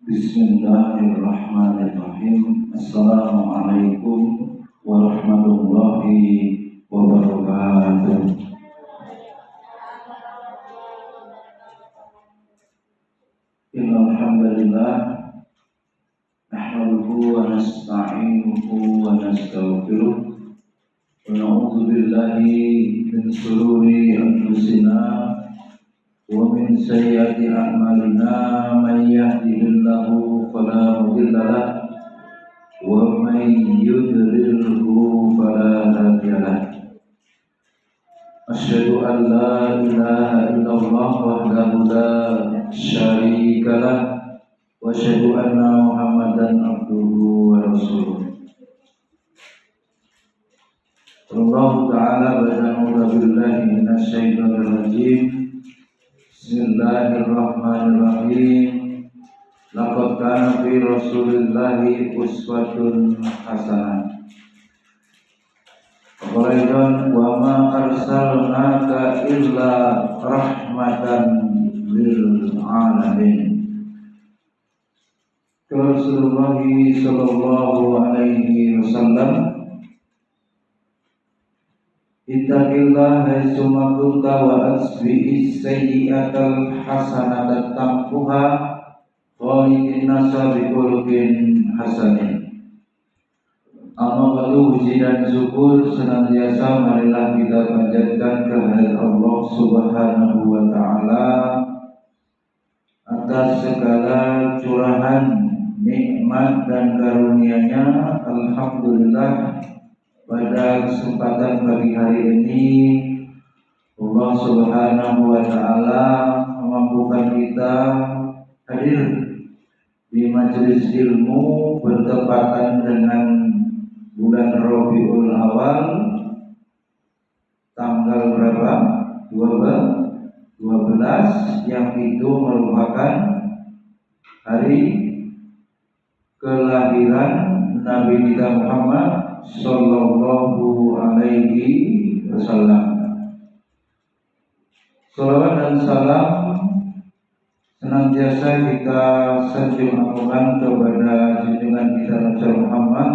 Bismillahirrahmanirrahim. Assalamualaikum warahmatullahi wabarakatuh. Innal hamdalillah nahmaduhu wa nasta'inuhu wa nastaghfiruh wa na'udzu billahi min shururi anfusina wa min sayyiati a'malina may yahdihillahu fala mudilla lahu wa may yudlilhu fala hadiya lahu. Asyhadu an la ilaha illallah wahdahu la syarika lahu wa asyhadu anna Muhammadan abduhu wa rasuluh. Allah ta'ala ba'da billahi minasy syaithanir rajim. Bismillahirrahmanirrahim. Laqad kana fi Rasulillahi uswatun hasanah. Qailan wa ma arsalnaka illa rahmatan lil alamin. Rasulullah sallallahu alaihi wasallam, ittaqillaha haitsuma kunta wa asbi'is sayyi'atal hasanata tamhuha khaliqin nasa bikhuluqin hasanin. Amma ba'du, puji dan syukur senantiasa marilah kita panjatkan kehadirat Allah Subhanahu wa taala atas segala curahan nikmat dan karunia-Nya. Alhamdulillah, pada kesempatan pagi hari ini Allah Subhanahu wa taala memampukan kita hadir di majelis ilmu bertepatan dengan bulan Rabiul Awal, tanggal berapa? 12, yang itu merupakan hari kelahiran Nabi kita Muhammad sallallahu alaihi wasallam. Salawat dan salam senantiasa kita sanjungkan kepada junjungan kita Nabi Muhammad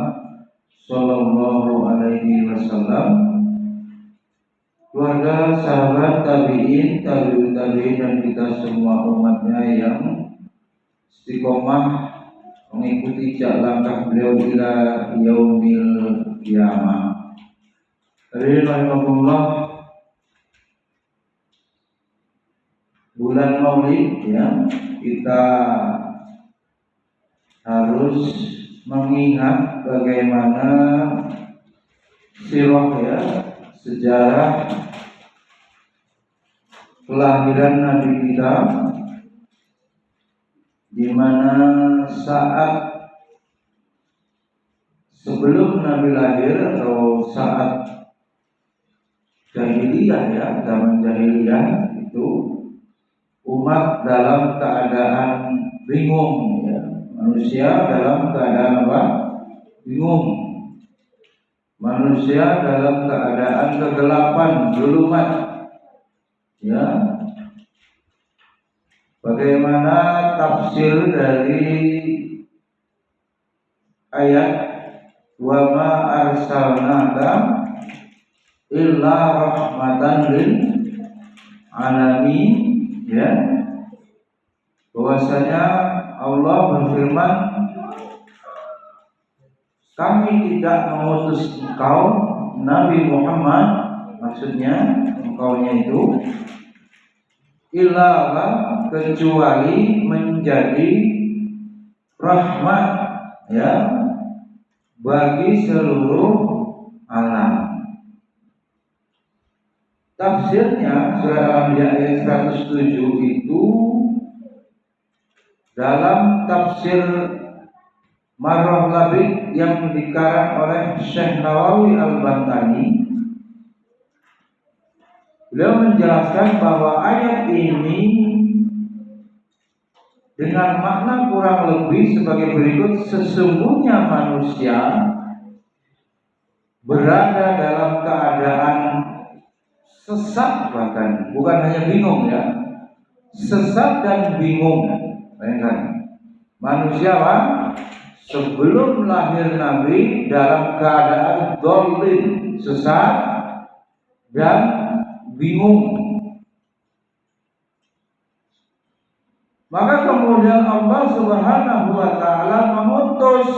sallallahu alaihi wasallam, keluarga, sahabat, tabi'in, tabi'ut tabi'in, dan kita semua umatnya yang istiqomah mengikuti langkah beliau ila yaumil qiyamah. Hadirin rahimakumullah, bulan Maulid ya, kita harus mengingat bagaimana sirah ya, sejarah kelahiran Nabi kita, di mana saat sebelum Nabi lahir atau saat jahiliyah ya, zaman jahiliyah itu umat dalam keadaan bingung ya. Manusia dalam keadaan apa? Bingung. Manusia dalam keadaan kegelapan, zulumat ya. Bagaimana tafsir dari ayat wa ma arsalnaka illa rahmatan lil alamin ya, bahwasanya Allah berfirman, kami tidak mengutus engkau Nabi Muhammad, maksudnya engkaunya itu illa, kecuali menjadi rahmat ya bagi seluruh alam. Tafsirnya surah Al-Anbiya ayat 107 itu dalam tafsir Marrah Labid yang dikarang oleh Syekh Nawawi Al-Bantani. Beliau menjelaskan bahwa ayat ini dengan makna kurang lebih sebagai berikut: sesungguhnya manusia berada dalam keadaan sesat, bahkan bukan hanya bingung ya, sesat dan bingung. Bayangkan, Manusia Pak, sebelum lahir Nabi dalam keadaan dhalin, sesat dan bingung. Maka kemudian Allah Subhanahu wa taala mengutus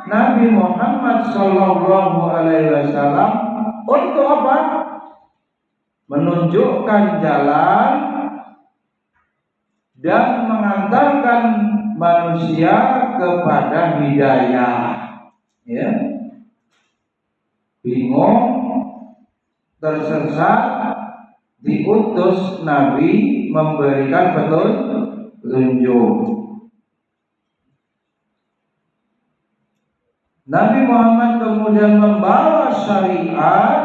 Nabi Muhammad sallallahu alaihi wasallam untuk apa? Menunjukkan jalan dan mengantarkan manusia kepada hidayah. Ya. Bingung, tersesat, diutus Nabi memberikan petunjuk. Nabi Muhammad kemudian membawa syariat,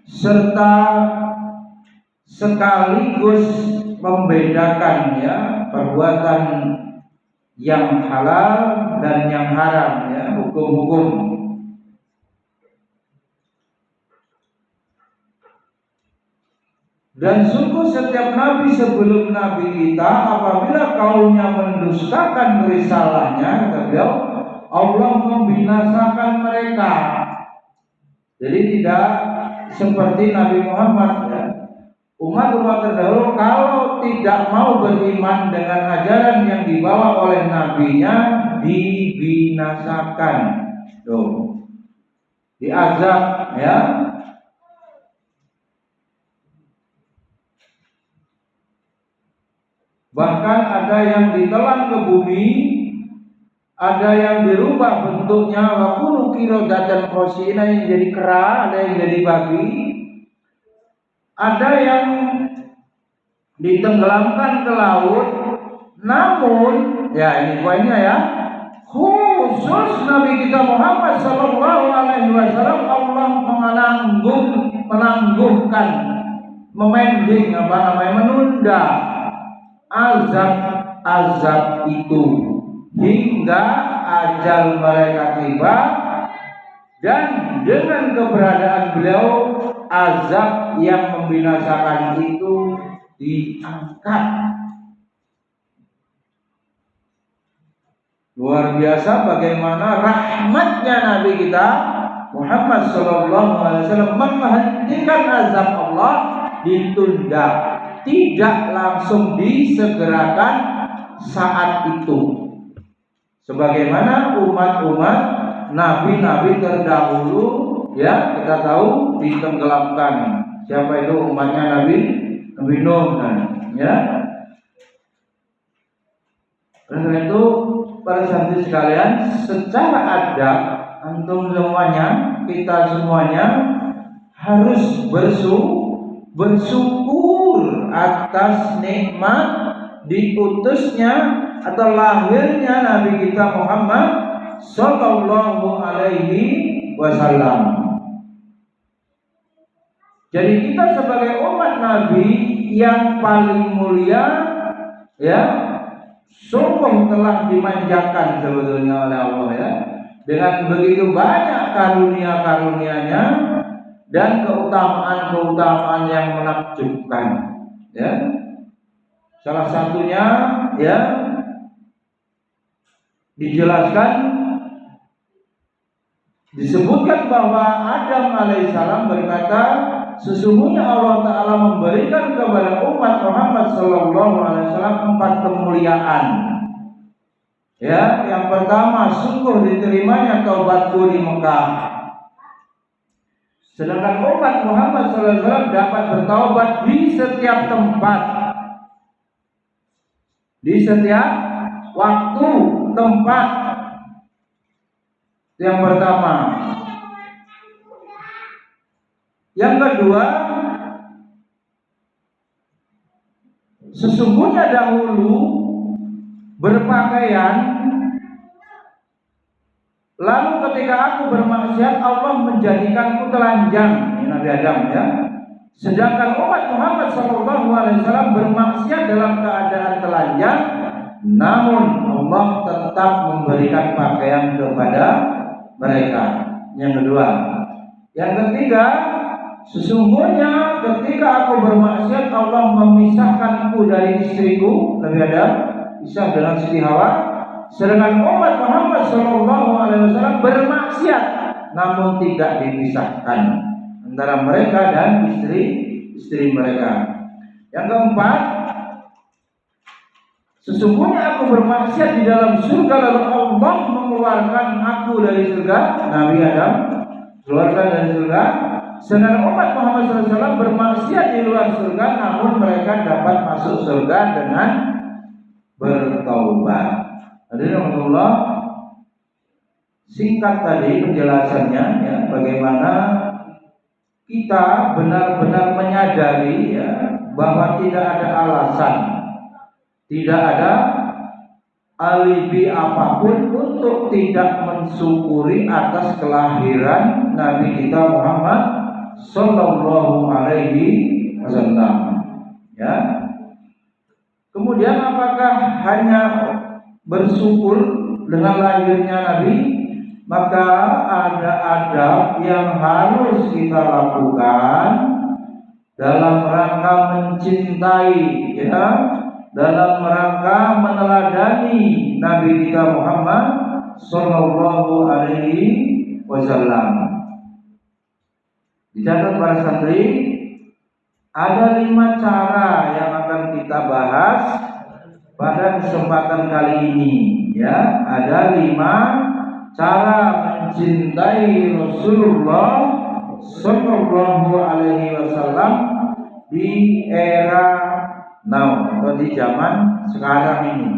serta sekaligus membedakan perbuatan yang halal dan yang haram, hukum-hukum. Dan sungguh setiap nabi sebelum nabi kita, apabila kaumnya mendustakan risalahnya, kata beliau, Allah membinasakan mereka. Jadi tidak seperti Nabi Muhammad, umat-umat terdahulu kalau tidak mau beriman dengan ajaran yang dibawa oleh nabinya, dibinasakan, diazab, bahkan ada yang ditelan ke bumi, ada yang dirubah bentuknya, wakulu qiradatan khasi'ina, yang jadi kera, ada yang jadi babi, ada yang ditenggelamkan ke laut. Namun, ini poinnya khusus Nabi kita Muhammad sallallahu alaihi wasallam, Allah menangguhkan, menunda azab itu hingga ajal mereka tiba, dan dengan keberadaan beliau azab yang membinasakan itu diangkat. Luar biasa bagaimana rahmatnya Nabi kita Muhammad sallallahu alaihi wasallam menghentikan azab Allah, ditunda, tidak langsung disegerakan saat itu. Sebagaimana umat-umat nabi-nabi terdahulu, kita tahu ditenggelamkan. Siapa itu umatnya Nabi Nuh, Karena itu para santri sekalian, secara adab antum semuanya, kita semuanya harus bersyukur atas nikmat diutusnya atau lahirnya Nabi kita Muhammad sallallahu alaihi wasallam. Jadi kita sebagai umat Nabi yang paling mulia, sungguh telah dimanjakan sebetulnya oleh Allah, dengan begitu banyak karunia-karunia-Nya dan keutamaan-keutamaan yang menakjubkan. Salah satunya disebutkan bahwa Adam alaihissalam berkata, sesungguhnya Allah Ta'ala memberikan kepada umat Muhammad sallallahu alaihi wasallam 4 kemuliaan. Yang pertama, sungguh diterimanya taubatku di Mekah. Sedangkan umat Muhammad sallallahu alaihi wasallam dapat bertaubat di setiap tempat, di setiap waktu, tempat. Yang pertama. Yang kedua, sesungguhnya dahulu berpakaian, lalu ketika aku bermaksiat Allah menjadikanku telanjang, Nabi Adam, Sedangkan umat Muhammad SAW bermaksiat dalam keadaan telanjang, namun Allah tetap memberikan pakaian kepada mereka. Yang kedua, yang ketiga, sesungguhnya ketika aku bermaksiat Allah memisahkanku dari istriku Nabi Adam, Isa dengan Siti Hawa, sedangkan umat Muhammad SAW bermaksiat namun tidak dipisahkan antara mereka dan istri mereka. Yang keempat, sesungguhnya aku bermaksiat di dalam surga lalu Allah mengeluarkan aku dari surga, Nabi Adam keluarkan dari surga. Sedangkan umat Muhammad SAW bermaksiat di luar surga, namun mereka dapat masuk surga dengan bertaubat. Hadirin Allah, singkat tadi penjelasannya ya, bagaimana kita benar-benar menyadari ya, bahwa tidak ada alasan, tidak ada alibi apapun untuk tidak mensyukuri atas kelahiran Nabi kita Muhammad Sallallahu Alaihi Wasallam. Ya. Kemudian apakah hanya bersyukur dengan lahirnya Nabi? Maka ada adab yang harus kita lakukan dalam rangka mencintai, ya, dalam rangka meneladani Nabi kita Muhammad Sallallahu Alaihi Wasallam. Dicatat para santri, ada 5 cara yang akan kita bahas pada kesempatan kali ini. Ya, ada 5 cara mencintai Rasulullah Sallallahu Alaihi Wasallam di era now atau di zaman sekarang ini.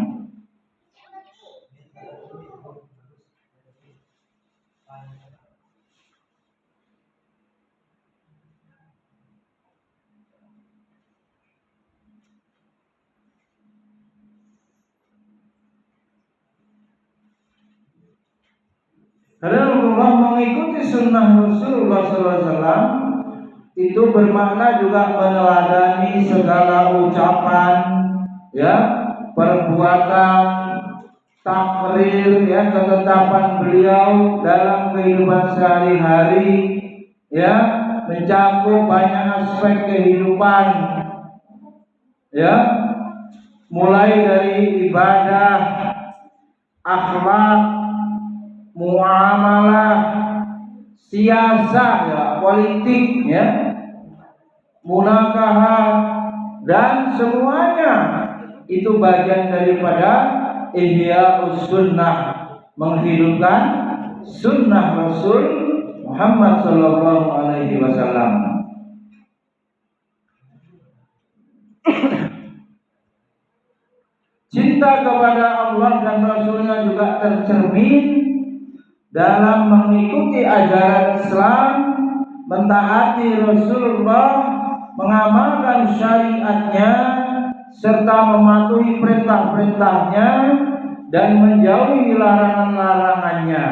Karena Allah mengikuti sunnah Rasulullah SAW itu bermakna juga meneladani segala ucapan, ya, perbuatan, takrir, ya, ketetapan beliau dalam kehidupan sehari-hari, ya, mencakup banyak aspek kehidupan, ya, mulai dari ibadah, akhlak, muamalah, siasat, ya, politik, ya, munakahah, dan semuanya itu bagian daripada Ihya'us Sunnah, menghidupkan sunnah Rasul Muhammad Sallallahu Alaihi Wasallam. Cinta kepada Allah dan Rasulnya juga tercermin dalam mengikuti ajaran Islam, mentaati Rasulullah, mengamalkan syariatnya, serta mematuhi perintah-perintahnya dan menjauhi larangan-larangannya.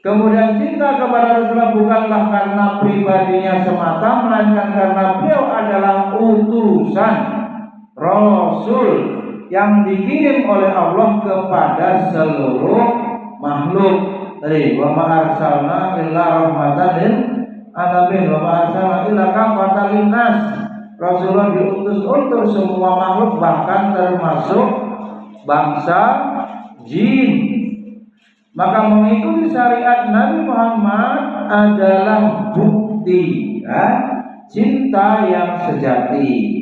Kemudian cinta kepada Rasulullah bukanlah karena pribadinya semata, melainkan karena beliau adalah utusan Rasul yang dikirim oleh Allah kepada seluruh makhluk. Tadi wa ma arsalna illa rahmatan lil alamin wa ma arsalna illa kafatan linnas. Rasulullah diutus untuk semua makhluk, bahkan termasuk bangsa jin. Maka mengikuti syariat Nabi Muhammad adalah bukti, ya, cinta yang sejati.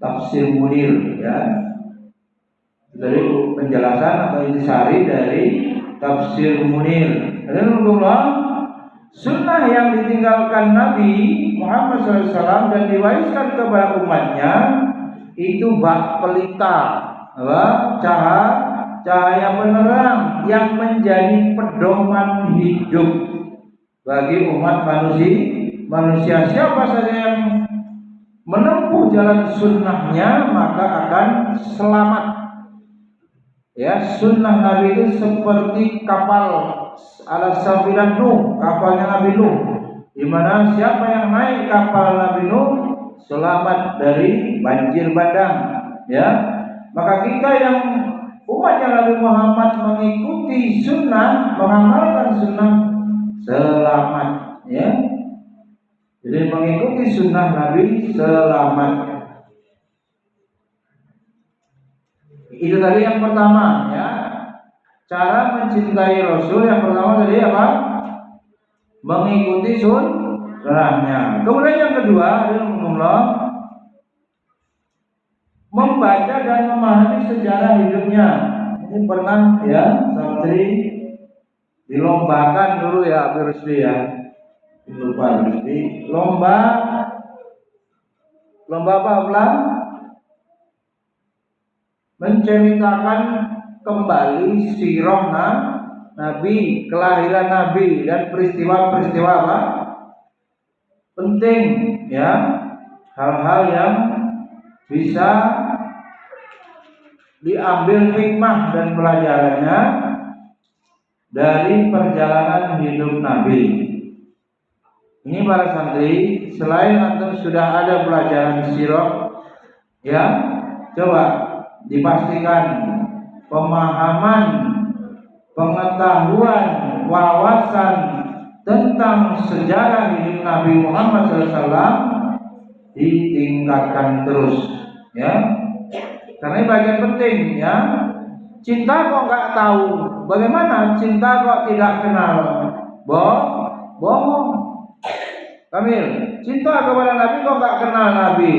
Tafsir Munir, ya, dari penjelasan atau intisari dari Tafsir Munir. Alhamdulillah, sunnah yang ditinggalkan Nabi Muhammad SAW dan diwariskan kepada umatnya itu bak pelita, cahaya penerang yang menjadi pedoman hidup bagi umat manusia. Siapa saja yang menempuh jalan sunnahnya maka akan selamat. Ya, sunnah Nabi itu seperti kapal ala safinan Nuh, kapalnya Nabi Nuh, di mana siapa yang naik kapal Nabi Nuh selamat dari banjir bandang. Ya, maka kita yang umatnya Nabi Muhammad mengikuti sunnah, mengamalkan sunnah, selamat. Ya, Jadi mengikuti sunnah Nabi selamat. Itu tadi yang pertama ya. Cara mencintai Rasul yang pertama tadi apa? Mengikuti sunnahnya. Kemudian yang kedua, membaca dan memahami sejarah hidupnya. Ini pernah ya santri dilombakan dulu ya Rusdi ya. Lupa Rusdi. Lomba apa ulang? Menceritakan kembali sirah Nabi, kelahiran Nabi dan peristiwa-peristiwa apa? Penting ya, hal-hal yang bisa diambil hikmah dan pelajarannya dari perjalanan hidup Nabi. Ini para santri, selain antum sudah ada pelajaran sirah ya, coba dipastikan pemahaman, pengetahuan, wawasan tentang sejarah hidup Nabi Muhammad SAW ditingkatkan terus ya, karena ini bagian penting ya. Cinta kok nggak tahu, bagaimana cinta kok tidak kenal? Bohong. Kamil, cinta kepada Nabi kok nggak kenal Nabi?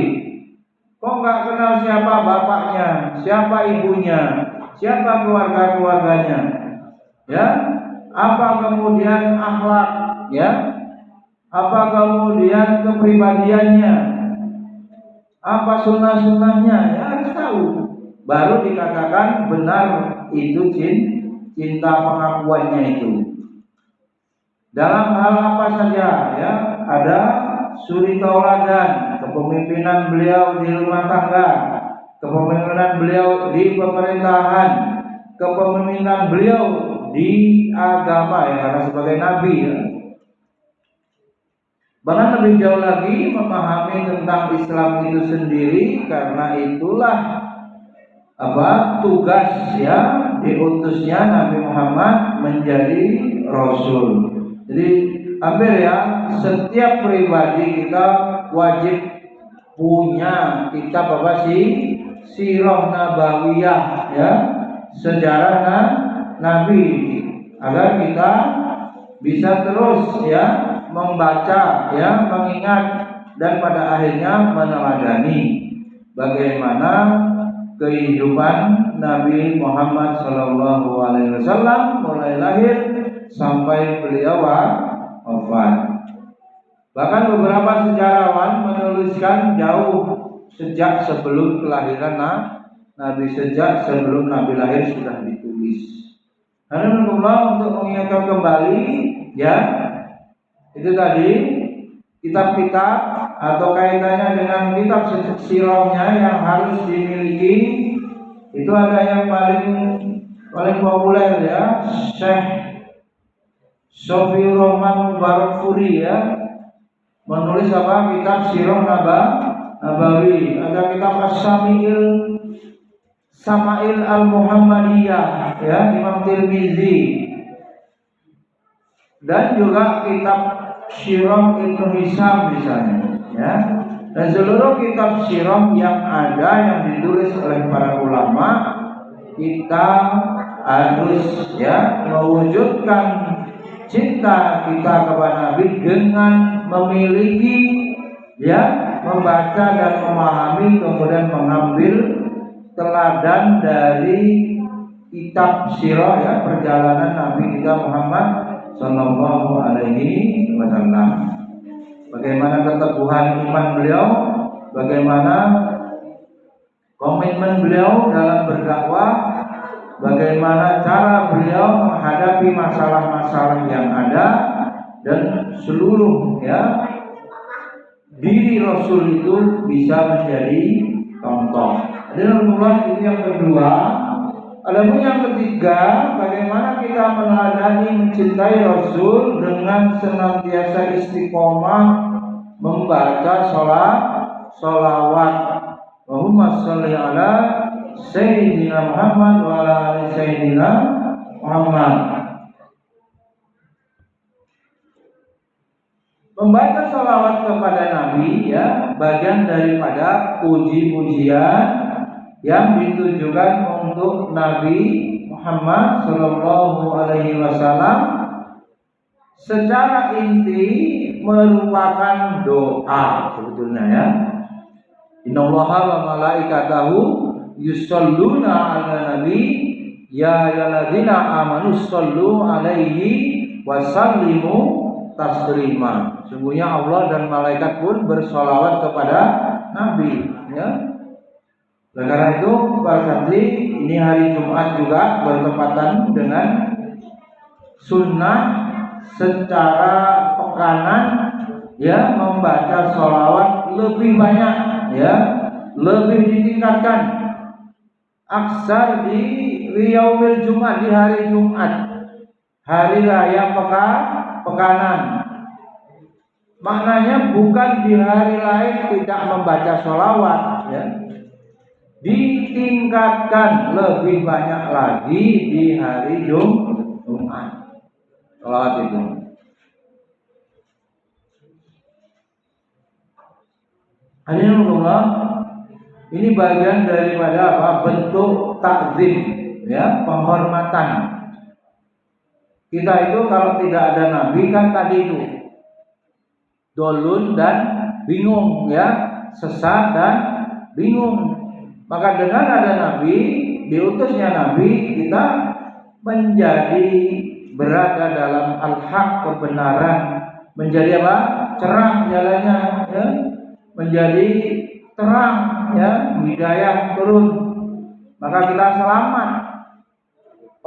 Kok nggak kenal siapa bapaknya, siapa ibunya, siapa keluarganya, ya? Apa kemudian akhlak, ya? Apa kemudian kepribadiannya? Apa sunnah-sunnahnya? Ya harus tahu. Baru dikatakan benar itu cinta pengakuannya itu. Dalam hal apa saja, ya? Ada suri tauladan, kepemimpinan beliau di rumah tangga, kepemimpinan beliau di pemerintahan, kepemimpinan beliau di agama ya, karena sebagai nabi ya. Bahkan lebih jauh lagi memahami tentang Islam itu sendiri, karena itulah tugas ya diutusnya Nabi Muhammad menjadi Rasul. Jadi hampir ya setiap pribadi kita wajib punya kitab apa sih? Sirah Nabawiyah ya, sejarah Nabi, agar kita bisa terus ya membaca ya, mengingat dan pada akhirnya meneladani bagaimana kehidupan Nabi Muhammad SAW mulai lahir sampai beliau wafat. Bahkan beberapa sejarawan menuliskan jauh sejak sebelum kelahiran Nabi, sejak sebelum Nabi lahir sudah ditulis. Alhamdulillah, untuk mengingatkan kembali ya, itu tadi kitab-kitab atau kaitannya dengan kitab sirahnya yang harus dimiliki. Itu ada yang paling populer ya, Syekh Sofiur Rahman Mubarakfuri ya, menulis apa? Kitab Sirah Nabawi. Ada kitab As-Sama'il Al-Muhammadiyah ya, Imam Tirmizi. Dan juga kitab Sirah Ibnu Hisham misalnya ya. Dan seluruh kitab sirah yang ada yang ditulis oleh para ulama, kita harus ya mewujudkan cinta kita kepada Nabi dengan memiliki ya, membaca dan memahami, kemudian mengambil teladan dari kitab sirah ya, perjalanan Nabi kita Muhammad Sallallahu Alaihi Wasallam. Bagaimana keteguhan iman beliau, bagaimana komitmen beliau dalam berdakwah, bagaimana cara beliau menghadapi masalah-masalah yang ada, dan seluruh ya diri Rasul itu bisa menjadi contoh. Jadi Rasulullah itu yang kedua. Adapun yang ketiga, bagaimana kita meneladani mencintai Rasul dengan senantiasa istiqomah membaca sholawat. Allahumma sholli ala Sayyidina Muhammad wa ala ali Sayyidina Muhammad. Membaca sholawat kepada Nabi ya bagian daripada puji-pujian yang ditujukan untuk Nabi Muhammad Shallallahu Alaihi Wasallam. Secara inti merupakan doa sebetulnya ya. Innallaha wa malaikatahu yusholluna ala nabi ya ayyuhalladzina amanu shollu alaihi wasallimu taslima. Sungguhnya Allah dan malaikat pun bersolawat kepada Nabi ya. Oleh karena itu para santri, ini hari Jumat juga bertepatan dengan sunnah secara pekanan ya membaca sholawat lebih banyak ya, lebih ditingkatkan. Aksar di yaumil Jumat, di hari Jumat, hari raya pekanan. Maknanya bukan di hari lain tidak membaca sholawat ya. Ditingkatkan lebih banyak lagi di hari Jumat sholawat itu. Hadirin Allah, ini bagian daripada apa? Bentuk takzim ya, penghormatan. Kita itu kalau tidak ada Nabi kan tadi itu dolun dan bingung ya, sesat dan bingung. Maka dengan ada Nabi, diutusnya Nabi, kita menjadi berada dalam al-haq, kebenaran, menjadi apa? Cerah jalannya ya, menjadi terang ya, hidayah turun. Maka kita selamat.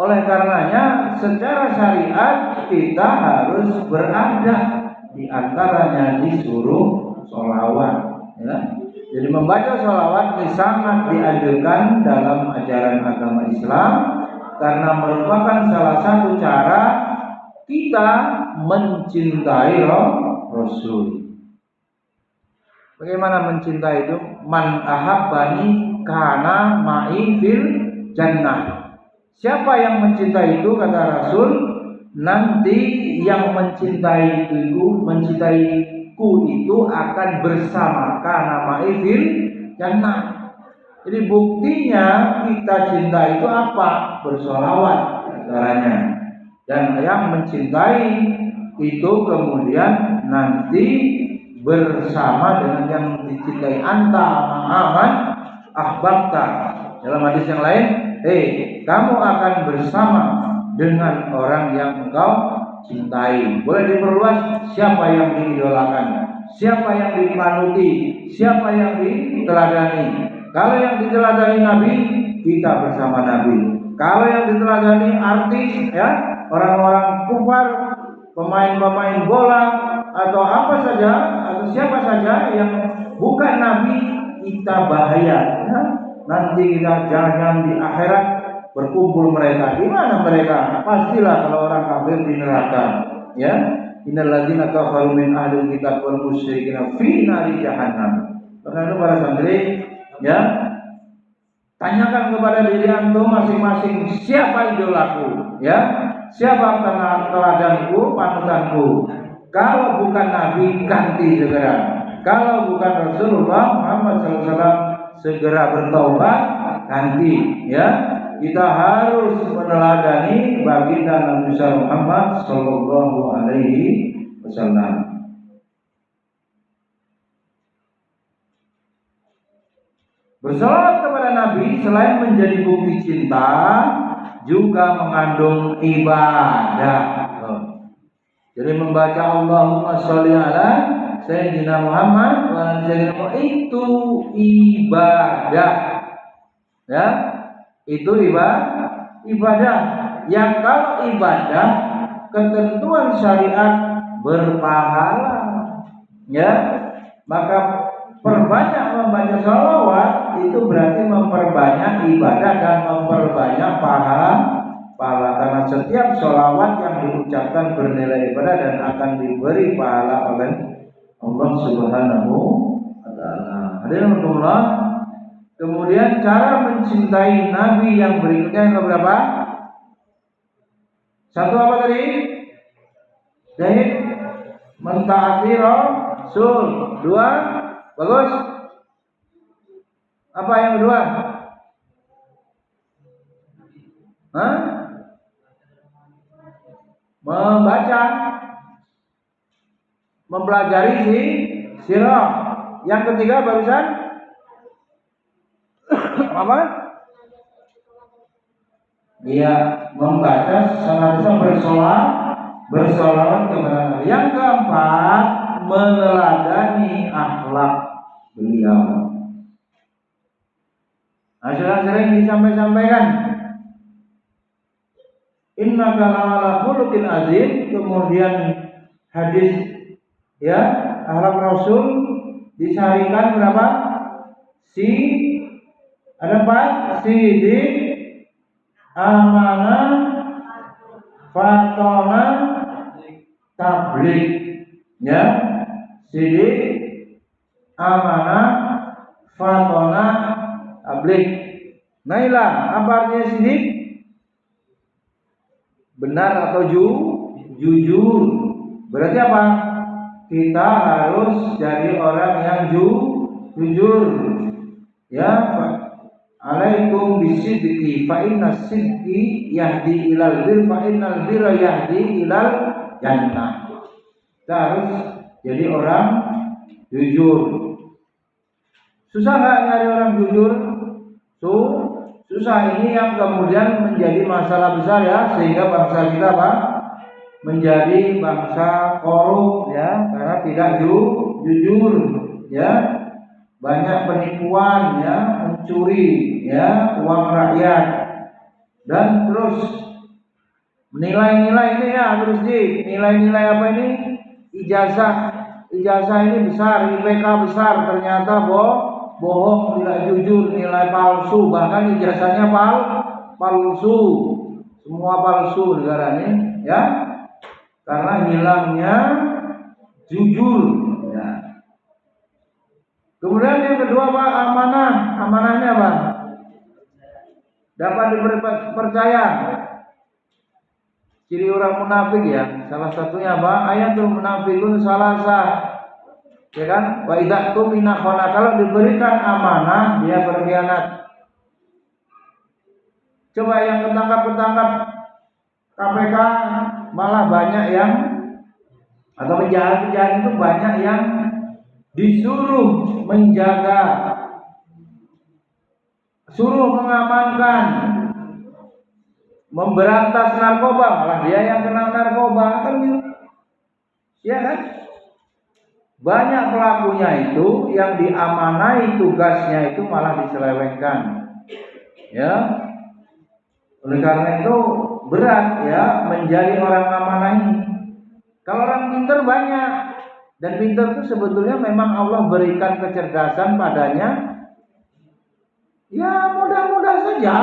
Oleh karenanya secara syariat kita harus berada, di antaranya disuruh sholawat ya. Jadi membaca sholawat ini sangat dianjurkan dalam ajaran agama Islam karena merupakan salah satu cara kita mencintai Rasul. Bagaimana mencintai itu? Man ahabbani kana ma'i fil jannah. Siapa yang mencintai itu, kata Rasul, nanti yang mencintaiku itu akan bersama kana ma'i fil jannah. Jadi buktinya kita cinta itu apa? Bersholawat caranya. Dan yang mencintai itu kemudian nanti bersama dengan yang dicintai. Anta ma'aman ahbabta. Dalam hadis yang lain, kamu akan bersama dengan orang yang engkau cintai. Boleh diperluas, siapa yang diidolakan, siapa yang dipanuti, siapa yang diteladani. Kalau yang diteladani Nabi, kita bersama Nabi. Kalau yang diteladani artis ya, orang-orang kufar, pemain-pemain bola atau apa saja atau siapa saja yang bukan Nabi, kita bahaya ya. Nanti kita jangan di akhirat berkumpul mereka. Di mana mereka? Pastilah kalau orang kafir di neraka ya. Innal ladzina kafaru min ahlil kitab wal musyrikin fi nari jahannam. Karena itu para santri ya, tanyakan kepada diri antum masing-masing, siapa idolaku ya? Siapa teladanku, panutanku? Kalau bukan Nabi, ganti segera. Kalau bukan Rasulullah Muhammad SAW, segera bertaubat, ganti ya. Kita harus meneladani baginda Nabi Muhammad Sallallahu Alaihi Wasallam. Bersolawat kepada Nabi selain menjadi bukti cinta, juga mengandung ibadah. Jadi membaca Allahumma sholli ala Sayyidina Muhammad wa Sayyidina itu ibadah. Ya, itu ibadah. Yang kalau ibadah ketentuan syariat berpahala. Ya, maka perbanyak membaca sholawat itu berarti memperbanyak ibadah dan memperbanyak pahala. Karena setiap sholawat yang diucapkan bernilai ibadah dan akan diberi pahala oleh Allah Subhanahu wa Ta'ala. Hadirin Allah, kemudian cara mencintai Nabi yang berikutnya yang berapa? Satu apa tadi? Zahid? mentaati Rasul. Dua, bagus. Apa yang kedua? Hah? Membaca, mempelajari sirah. Yang ketiga barusan apa? Iya, membaca senantiasa bersolawat kepada Nabi. Yang keempat, meneladani akhlak beliau. Nah, sering disampaikan. Innaka la'ala khuluqin azim. Kemudian hadis ya, akhlak Rasul disarikan berapa? Ada 4, sidik, amanah, fatona, tabligh. Ya, sidik, amanah, fatona, tabligh. Nailah, apa artinya sidik? Benar atau jujur. Berarti apa? Kita harus jadi orang yang jujur. Ya, alaikum bisidqi fa inna sidqi yahdi ilal bir fa innal birra yahdi ilal jannah. Kita harus jadi orang jujur. Susah nggak nyari orang jujur? Susah. Ini yang kemudian menjadi masalah besar ya, sehingga bangsa kita apa? Menjadi bangsa korup ya, karena tidak jujur ya. Banyak penipuan ya, mencuri ya uang rakyat, dan terus nilai-nilai ini ya, terus nilai-nilai apa ini? Ijazah ini besar, IPK besar, ternyata bohong, tidak jujur, nilai palsu, bahkan ijazahnya palsu, semua palsu negara ini ya, karena hilangnya jujur ya. Kemudian yang kedua Pak, amanahnya Pak, dapat dipercaya. Ciri orang munafik ya, salah satunya Pak, ayatul munafikun salasa. Ya kan? Wa idza tumina khana, kalau diberikan amanah dia berkhianat. Coba yang ketangkap KPK malah banyak yang, atau penjahat itu banyak yang disuruh menjaga, suruh mengamankan, memberantas narkoba, malah dia yang kena narkoba kan gitu. Ya kan? Banyak pelakunya itu yang diamanai tugasnya itu malah diselewengkan. Ya. Oleh karena itu berat ya menjadi orang amanah ini. Kalau orang pintar banyak, dan pintar itu sebetulnya memang Allah berikan kecerdasan padanya. Ya mudah-mudah saja.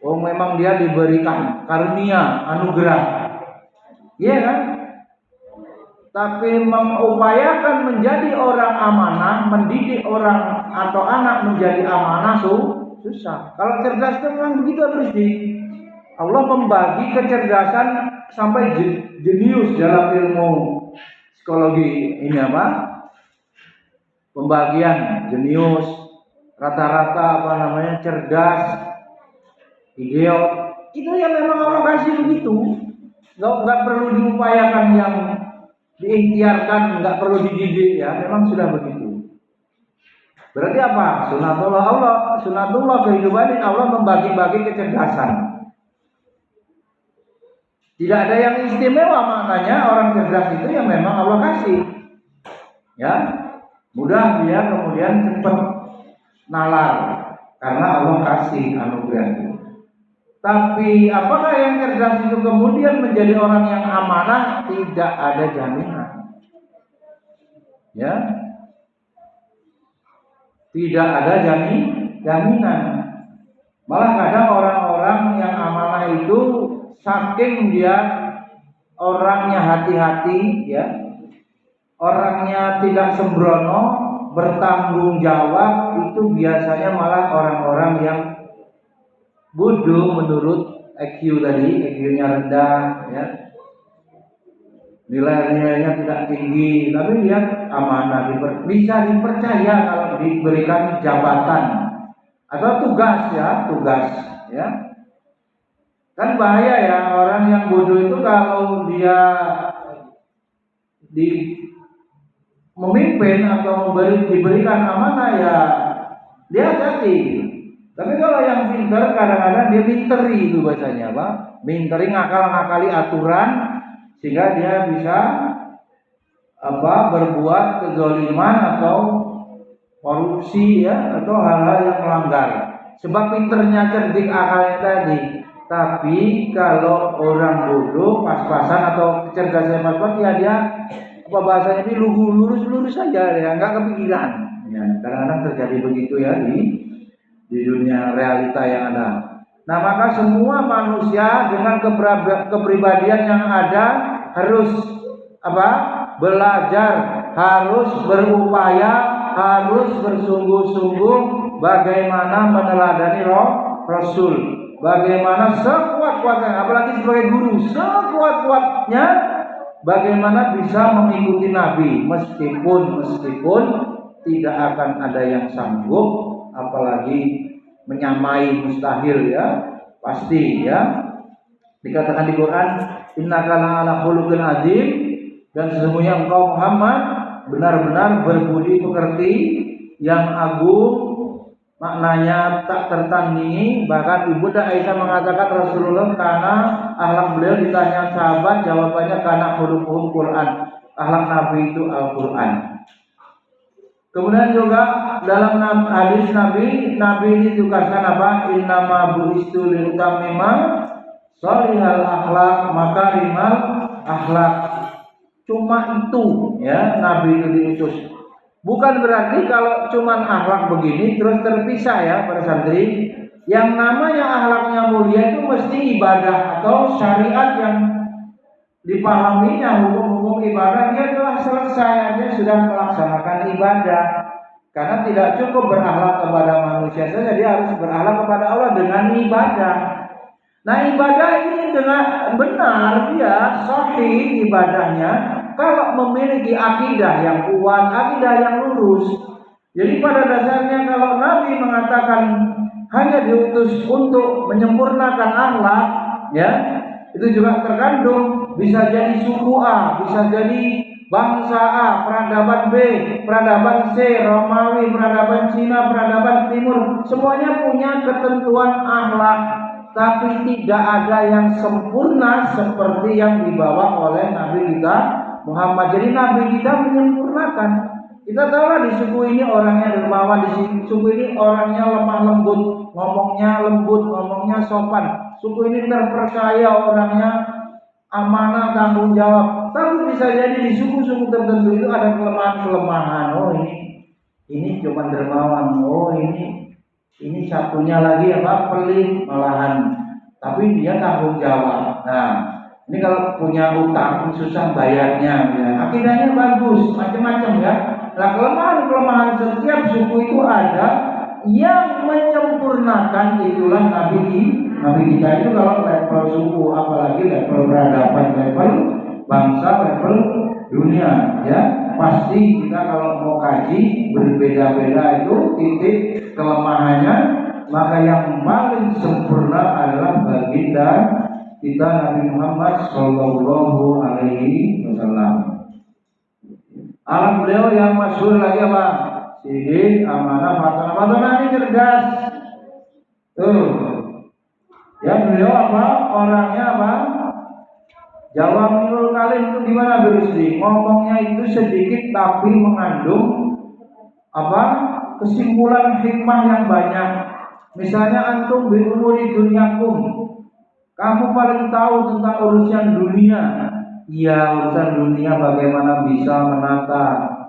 Oh memang dia diberikan karunia, anugerah. Iya kan? Tapi mengupayakan menjadi orang amanah, mendidik orang atau anak menjadi amanah susah. Kalau cerdas itu memang begitu terus Allah membagi kecerdasan sampai jenius dalam ilmu psikologi ini apa? Pembagian jenius, rata-rata cerdas, idiot. Itu yang memang Allah kasih begitu. Enggak perlu diupayakan yang diikhtiarkan, nggak perlu dididik ya, memang sudah begitu. Berarti apa? Sunatullah kehidupan ini Allah membagi-bagi kecerdasan. Tidak ada yang istimewa, maknanya orang cerdas itu yang memang Allah kasih. Ya, mudah dia kemudian cepat nalar karena Allah kasih anugerah itu. Tapi apakah yang cerdas itu kemudian menjadi orang yang amanah? Tidak ada jaminan. Ya, tidak ada jaminan. Malah kadang orang-orang yang amanah itu saking dia orangnya hati-hati, ya, orangnya tidak sembrono, bertanggung jawab, itu biasanya malah orang-orang yang bodoh menurut IQ tadi, IQ-nya rendah, ya. nilai-nilainya tidak tinggi, tapi dia amanah, bisa dipercaya kalau diberikan jabatan atau tugas ya. Kan bahaya ya orang yang bodoh itu kalau dia memimpin atau diberikan amanah ya dia hati. Tapi kalau yang pintar kadang-kadang dia minteri itu bahasanya apa? Minteri ngakali aturan sehingga dia bisa berbuat kezaliman atau korupsi ya atau hal-hal yang melanggar. Sebab pinternya cerdik akalnya tadi. Tapi kalau orang bodoh pas-pasan atau kecerdasan pas-pasan ya dia bahasanya ini lurus saja ya, nggak kepikiran. Ya, kadang-kadang terjadi begitu ya di dunia realita yang ada. Nah, maka semua manusia dengan kepribadian yang ada harus belajar, harus berupaya, harus bersungguh-sungguh bagaimana meneladani Rasul, bagaimana sekuat-kuatnya, apalagi sebagai guru, sekuat-kuatnya bagaimana bisa mengikuti Nabi meskipun tidak akan ada yang sanggup, apalagi menyamai mustahil ya, pasti ya. Dikatakan di Quran, innaka la'ala khuluqin azim, dan sesungguhnya engkau Muhammad benar-benar berbudi pekerti yang agung, maknanya tak tertandingi. Bahkan Ibunda Aisyah mengatakan Rasulullah karena akhlak beliau, ditanya sahabat jawabannya karena khuluquhul Quran, akhlak Nabi itu Al-Quran. Kemudian juga dalam hadis Nabi ini ditugaskan apa? Innama bu'istu liutammima sholihal akhlak makarimal akhlak. Cuma itu ya Nabi itu diutus. Bukan berarti kalau cuma akhlak begini terus terpisah ya para santri. Yang namanya akhlaknya mulia itu mesti ibadah atau syariat yang dipahaminya, hukum-hukum ibadah dia telah selesai, dia sudah melaksanakan ibadah. Karena tidak cukup berakhlak kepada manusia saja, dia harus berakhlak kepada Allah dengan ibadah. Nah, ibadah ini dengan benar dia sahih ibadahnya kalau memiliki akidah yang kuat, akidah yang lurus. Jadi pada dasarnya kalau Nabi mengatakan hanya diutus untuk menyempurnakan akhlak, ya, itu juga terkandung bisa jadi suku A, bisa jadi bangsa A, peradaban B, peradaban C, Romawi, peradaban Cina, peradaban Timur, semuanya punya ketentuan akhlak, tapi tidak ada yang sempurna seperti yang dibawa oleh Nabi kita Muhammad. Jadi Nabi kita menyempurnakan. Kita tahu di suku ini orangnya dermawan, di suku ini orangnya lemah lembut, ngomongnya sopan. Suku ini terpercaya, orangnya amanah, tanggung jawab. Tapi bisa jadi di suku-suku tertentu itu ada kelemahan-kelemahan. Oh ini cuma dermawan. Oh ini satunya lagi pelit malahan. Tapi dia tanggung jawab. Nah, ini kalau punya utang susah bayarnya. Ya. Akidahnya bagus, macam-macam ya. Nah, kelemahan-kelemahan setiap suku itu ada yang menyempurnakan, itulah Nabi kita itu kalau level suku, apalagi level peradaban, level bangsa, level dunia ya. Pasti kita kalau mau kaji berbeda-beda itu titik kelemahannya, maka yang paling sempurna adalah baginda kita Nabi Muhammad Sallallahu Alaihi Wasallam. Alam beliau yang masyhur lagi apa? Sidik, amanah, fatona ini cerdas. Tuh. Ya beliau orangnya Jawamiul Kalim itu gimana Rusdi? Ngomongnya itu sedikit tapi mengandung kesimpulan hikmah yang banyak. Misalnya antum bi umuri dunyakum, kamu paling tahu tentang urusan dunia. Iya, urusan dunia bagaimana bisa menata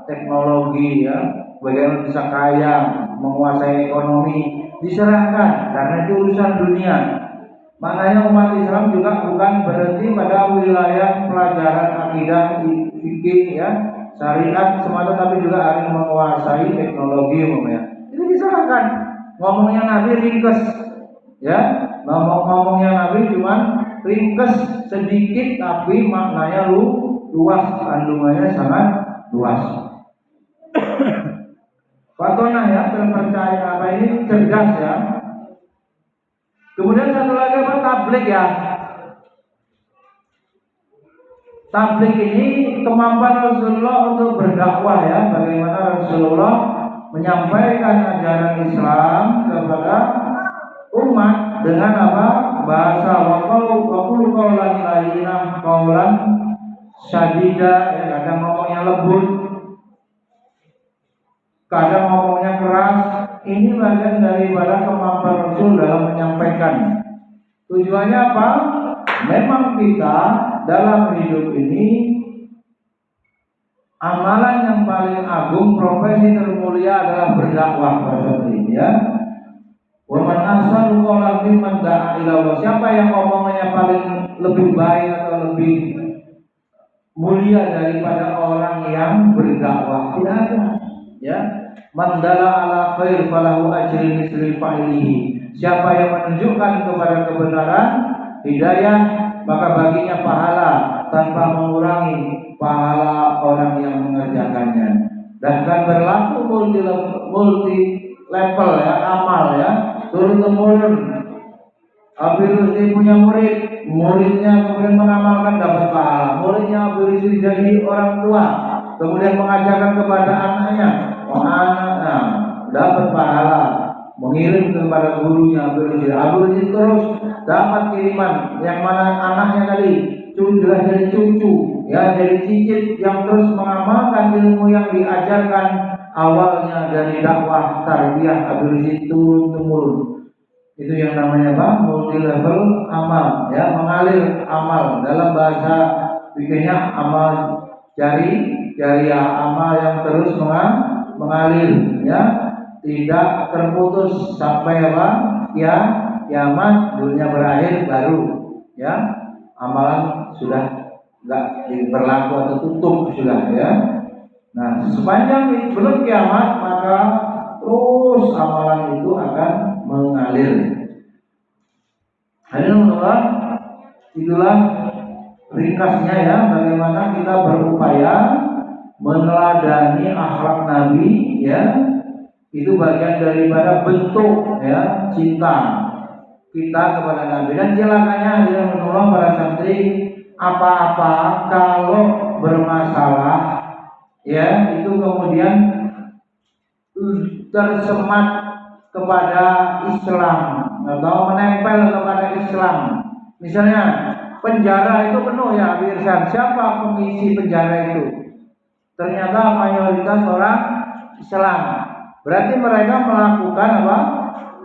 teknologi ya, bagaimana bisa kaya, menguasai ekonomi, diserahkan karena itu urusan dunia. Makanya umat Islam juga bukan berhenti pada wilayah pelajaran akidah, fikih ya, syariat semata, tapi juga harus menguasai teknologi umumnya. Itu diserahkan. Ngomongnya Nabi ringkes ya, ngomongnya Nabi cuman ringkes sedikit tapi maknanya luas, kandungannya sangat luas. Fatonah ya, terpercaya apa ini, cerdas ya. Kemudian satu lagi apa, tablik ya. Tablik ini kemampuan Rasulullah untuk berdakwah ya, bagaimana Rasulullah menyampaikan ajaran Islam kepada umat dengan apa? Bahasa waqulu qaulan layyinah qaulan syadida, ya, kadang ngomongnya lembut, kadang ngomongnya keras. Ini bagian daripada kemampuan Rasul dalam menyampaikan. Tujuannya apa? Memang kita dalam hidup ini amalan yang paling agung, profesi termulia adalah berdakwah pada ini ya. Wa man ahsanu qawlan mimman da'a ila Allah. Siapa yang ngomongnya paling lebih baik atau lebih mulia daripada orang yang berdakwah? Tidak ada. Ya. Man dalla ala khair falahu ajrun misli fa'ilihi. Siapa yang menunjukkan kepada kebenaran, hidayah, maka baginya pahala tanpa mengurangi pahala orang yang mengerjakannya. Dan kan berlaku multi level ya, amal ya, turun temurun. Abi Rusdi punya murid, muridnya kemudian mengamalkan dapat pahala. Muridnya Abi Rusdi jadi orang tua, kemudian mengajarkan kepada anaknya, anaknya dapat pahala. Mengirim kepada gurunya Abi Rusdi terus dapat kiriman, yang mana anaknya tadi sudah jadi cucu ya, jadi cicit yang terus mengamalkan ilmu yang diajarkan awalnya dari dakwah tarbiyah Abi Rusdi turun temurun. Itu yang namanya apa? Multi level amal ya, mengalir amal. Dalam bahasa bikinnya amal jariah, amal yang terus mengalir ya, tidak terputus sampai apa? Ya, kiamat dunia berakhir baru ya, amalan sudah enggak berlaku atau tutup sudah ya. Nah, sepanjang belum kiamat maka terus amalan itu akan mengalir. Alhamdulillah, itulah ringkasnya ya, bagaimana kita berupaya meneladani akhlak Nabi ya. Itu bagian daripada bentuk ya cinta kita kepada Nabi. Dan celakanya dia menolong para santri, apa-apa kalau bermasalah ya itu kemudian tersemat kepada Islam atau menempel kepada Islam. Misalnya penjara itu penuh ya, Irsan. Siapa pengisi penjara itu? Ternyata mayoritas orang Islam. Berarti mereka melakukan apa?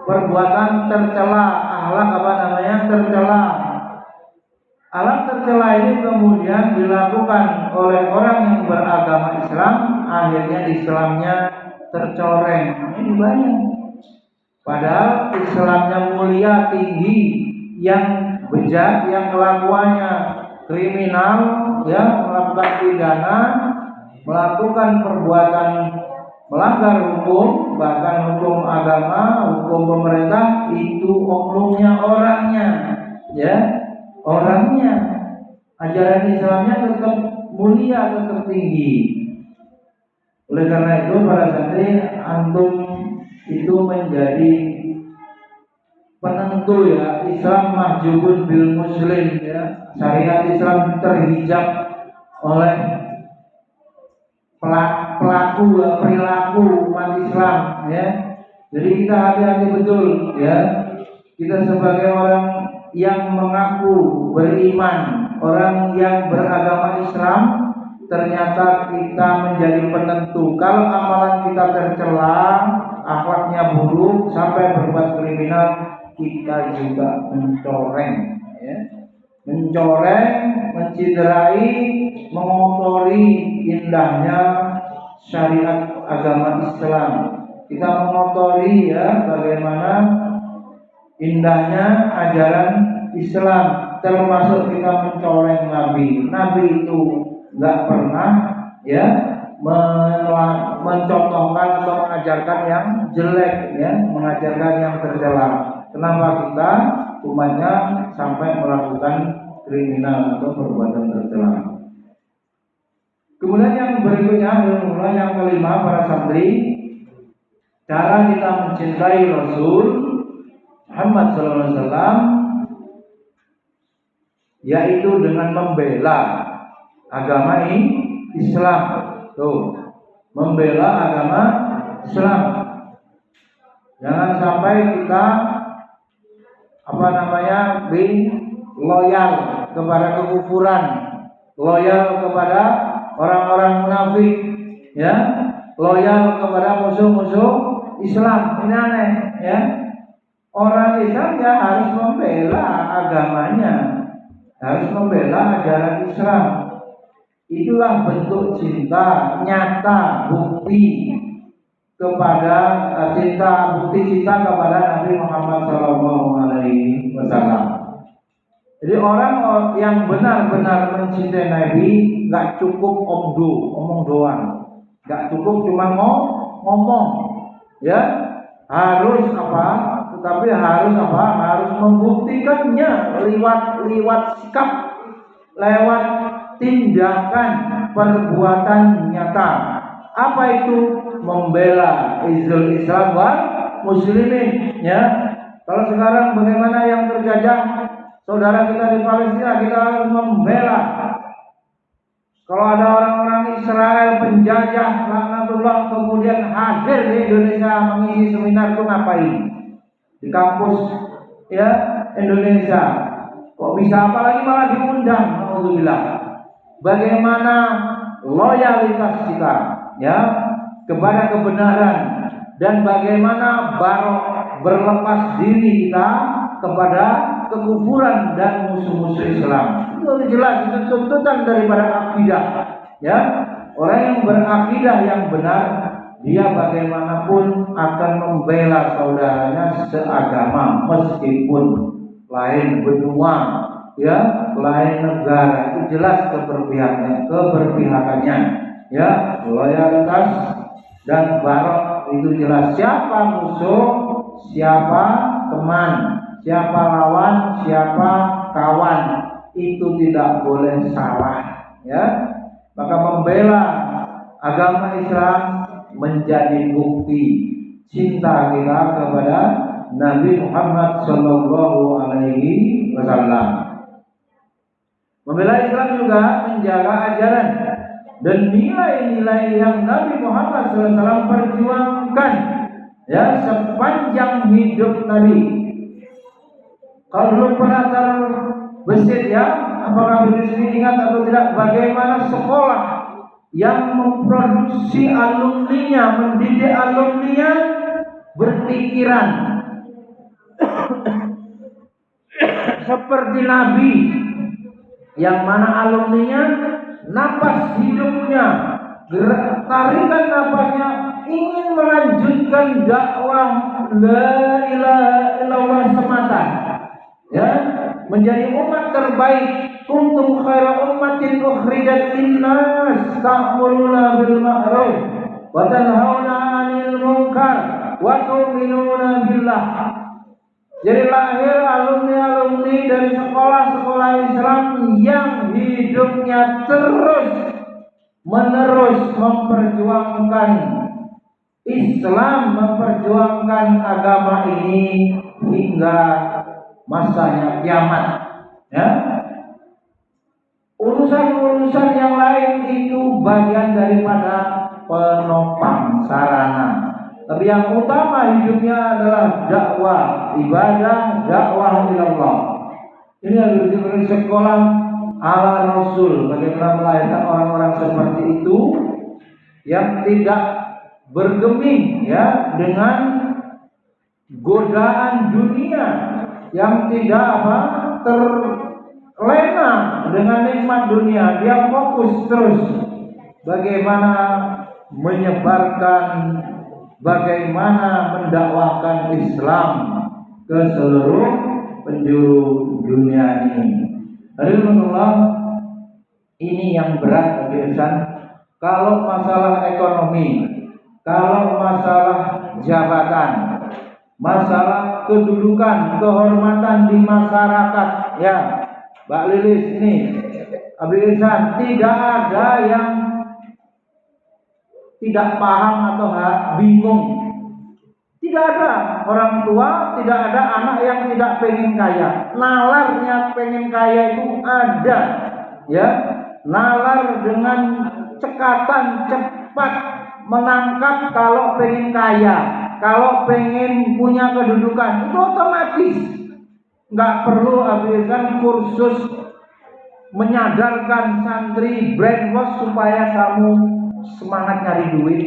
Perbuatan tercela, akhlak apa namanya? Tercela. Akhlak tercela ini kemudian dilakukan oleh orang yang beragama Islam, akhirnya Islamnya tercoreng. Ini banyak. Padahal Islamnya mulia, tinggi, yang bejat, yang kelakuannya kriminal, ya, melakukan pidana, melakukan perbuatan melanggar hukum, bahkan hukum agama, hukum pemerintah, itu oknumnya orangnya, ya, orangnya. Ajaran Islamnya tetap mulia, tetap tinggi. Oleh karena itu para santri, antum itu menjadi penentu ya. Islam mahjubun bil muslim ya. Syariat Islam terhijab oleh pelaku perilaku umat Islam ya. Jadi kita hati-hati betul ya. Kita sebagai orang yang mengaku beriman, orang yang beragama Islam, ternyata kita menjadi penentu. Kalau amalan kita tercela, akhlaknya buruk sampai berbuat kriminal, kita juga mencoreng ya. Mencoreng, menciderai, mengotori indahnya syariat agama Islam. Kita mengotori ya bagaimana indahnya ajaran Islam, termasuk kita mencoreng Nabi. Nabi itu nggak pernah ya mencontohkan atau mengajarkan yang jelek ya, mengajarkan yang tercela. Kenapa kita umatnya sampai melakukan kriminal atau perbuatan tercela? Kemudian yang berikutnya adalah yang kelima, para santri, cara kita mencintai Rasul Muhammad SAW yaitu dengan membela agama Islam. Tuh, membela agama Islam. Jangan sampai kita loyal kepada kekufuran, loyal kepada orang-orang munafik, ya, loyal kepada musuh-musuh Islam. Ini aneh, ya. Orang Islam ya harus membela agamanya, harus membela ajaran Islam. Itulah bentuk cinta nyata, bukti cinta kepada Nabi Muhammad SAW. Jadi orang yang benar-benar mencintai Nabi nggak cukup omong doang, nggak cukup cuma ngomong, ya, harus tetapi harus membuktikannya lewat sikap, lewat tindakan, perbuatan nyata. Apa itu? Membela Izzul Islam wal Muslimin, ya. Kalau sekarang bagaimana yang terjajah saudara kita di Palestina, kita harus membela. Kalau ada orang-orang Israel penjajah laknatullah kemudian hadir di Indonesia mengisi seminar, itu ngapain? Di kampus, ya, Indonesia. Kok bisa, apalagi malah diundang? Alhamdulillah. Bagaimana loyalitas kita, ya, kepada kebenaran, dan bagaimana berlepas diri kita kepada kekufuran dan musuh-musuh Islam. Itu jelas, itu tuntutan daripada akidah, ya. Orang yang berakidah yang benar, dia bagaimanapun akan membela saudaranya seagama meskipun lain benua, ya, lain negara. Itu jelas keberpihakannya, ya, loyalitas dan barok itu jelas. Siapa musuh, siapa teman, siapa lawan, siapa kawan, itu tidak boleh salah, ya. Maka membela agama Islam menjadi bukti cinta kita kepada Nabi Muhammad SAW. Membela Islam juga menjaga ajaran dan nilai-nilai yang Nabi Muhammad SAW perjuangkan, ya, sepanjang hidup Nabi. Kalau belum pernah terbesit, ya, apakah ini ingat atau tidak, bagaimana sekolah yang memproduksi alumninya, mendidik alumninya berpikiran seperti Nabi, yang mana alumninya napas hidupnya, tarikan napasnya ingin melanjutkan dakwah la ilaha illallah semata, ya, menjadi umat terbaik. Kuntum khaira ummatin ukhrijat linnas ta'muruna bil ma'ruf wa tanhauna 'anil munkar wa tu'minuna billah. Jadi lahir alumni-alumni dari sekolah-sekolah Islam yang hidupnya terus menerus memperjuangkan Islam, memperjuangkan agama ini hingga masanya kiamat, ya. Urusan-urusan yang lain itu bagian daripada penopang sarana. Tapi yang utama hidupnya adalah dakwah, ibadah, dakwah ilallah. Ini harus diberi sekolah ala Rasul, bagaimana melahirkan orang-orang seperti itu yang tidak bergeming, ya, dengan godaan dunia, yang tidak terlena dengan nikmat dunia. Dia fokus terus bagaimana menyebarkan, bagaimana mendakwahkan Islam ke seluruh penjuru dunia ini. Alhamdulillah, ini yang berat bagi insan. Kalau masalah ekonomi, kalau masalah jabatan, masalah kedudukan, kehormatan di masyarakat, ya, Mbak Lilis ini, Abi Ihsan, tidak ada yang tidak paham atau bingung. Tidak ada orang tua, tidak ada anak yang tidak pengen kaya. Nalarnya pengen kaya itu ada, ya. Nalar dengan cekatan cepat menangkap kalau pengen kaya, kalau pengen punya kedudukan, itu otomatis. Nggak perlu habiskan kursus menyadarkan santri brainwash supaya kamu semangat nyari duit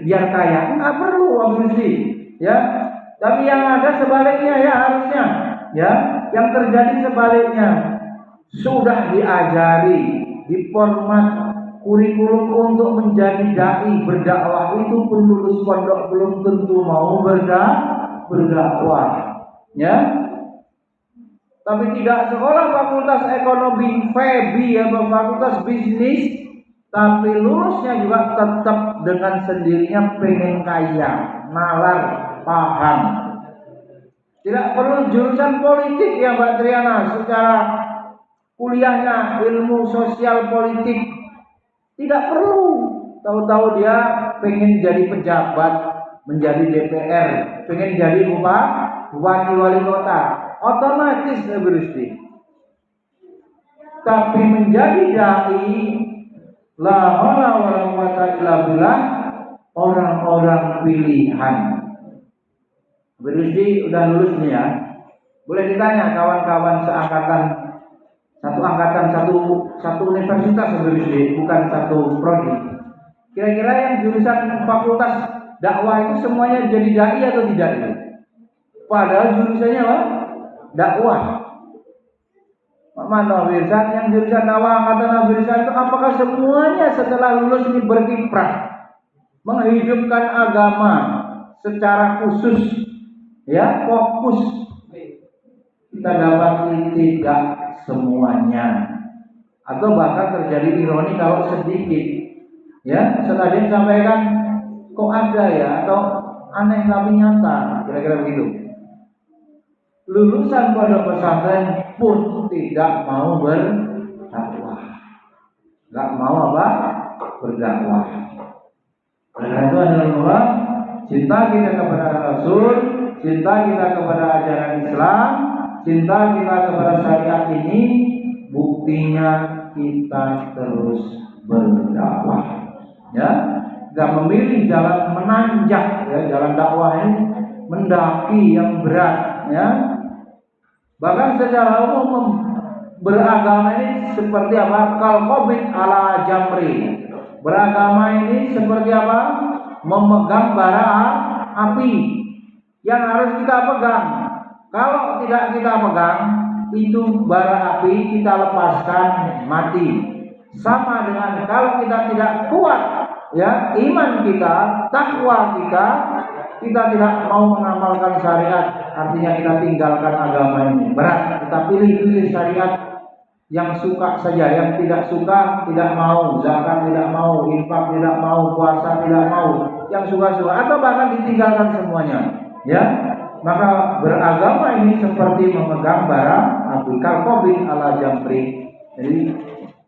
biar kaya. Nggak perlu habis, ya. Tapi yang ada sebaliknya, ya, harusnya, ya, yang terjadi sebaliknya. Sudah diajari di format kurikulum untuk menjadi dai berdakwah, itu pun lulus pondok belum tentu mau berdakwah, ya. Tapi tidak sekolah fakultas ekonomi FEBI atau fakultas bisnis, tapi lulusnya juga tetap dengan sendirinya pengen kaya, nalar, paham. Tidak perlu jurusan politik ya Mbak Triana, secara kuliahnya ilmu sosial politik tidak perlu. Tahu-tahu dia pengen jadi pejabat, menjadi DPR, pengen jadi bupati wali kota, otomatis berisi. Tapi menjadi dai, la haula wala quwata illa billah, orang-orang pilihan. Berisi udah lulus nih, ya. Boleh ditanya kawan-kawan seangkatan, satu angkatan, satu universitas berisi, bukan satu prodi. Kira-kira yang jurusan fakultas dakwah itu semuanya jadi dai atau tidak? Padahal jurusannya apa? Dakwah. Mana Wirsan yang jurusan dakwah, angkatan Wirsan itu apakah semuanya setelah lulus ini berkiprah menghidupkan agama secara khusus, ya, fokus? Kita dapati tidak semuanya, atau bahkan terjadi ironi kalau sedikit, ya. Tadi sampaikan kok ada, ya, atau aneh tapi nyata, kira-kira begitu. Lulusan pondok pesantren pun tidak mau berdakwah, nggak mau berdakwah. Karena itu adalah cinta kita kepada Rasul, cinta kita kepada ajaran Islam, cinta kita kepada syariat ini, buktinya kita terus berdakwah, ya. Tidak memilih jalan menanjak, ya, jalan dakwah ini mendaki yang berat, ya. Bahkan secara umum beragama ini seperti apa? Kalqobit ala jamri. Beragama ini seperti apa? Memegang bara api yang harus kita pegang. Kalau tidak kita pegang, itu bara api kita lepaskan mati. Sama dengan kalau kita tidak kuat, ya, iman kita, takwa kita tidak mau mengamalkan syariat, artinya kita tinggalkan agama ini. Berat, kita pilih syariat yang suka saja, yang tidak suka tidak mau, zakat tidak mau, infak tidak mau, puasa tidak mau, yang suka-suka atau bahkan ditinggalkan semuanya, ya. Maka beragama ini seperti memegang bara api, kalqobin ala jamri. Jadi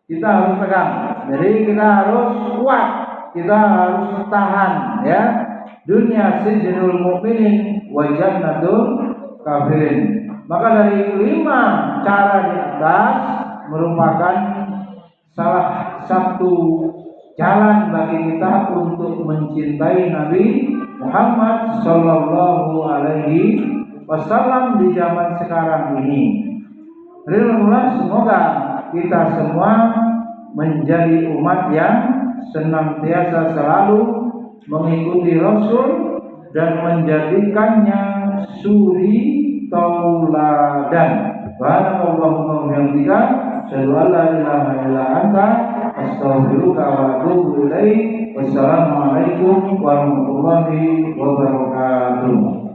kita harus pegang, jadi kita harus kuat, kita harus tahan, ya. Dunia sijnul mu'minin wa jannatul kafirin. Maka dari 5 cara di atas merupakan salah satu jalan bagi kita untuk mencintai Nabi Muhammad Sallallahu Alaihi Wasallam di zaman sekarang ini. Semoga kita semua menjadi umat yang senantiasa selalu mengikuti Rasul dan menjadikannya suri tauladan. Barakallahu fiika. Asyhadu an la ilaha illa anta astaghfiruka wa atubu ilaik. Wassalamualaikum warahmatullahi wabarakatuh.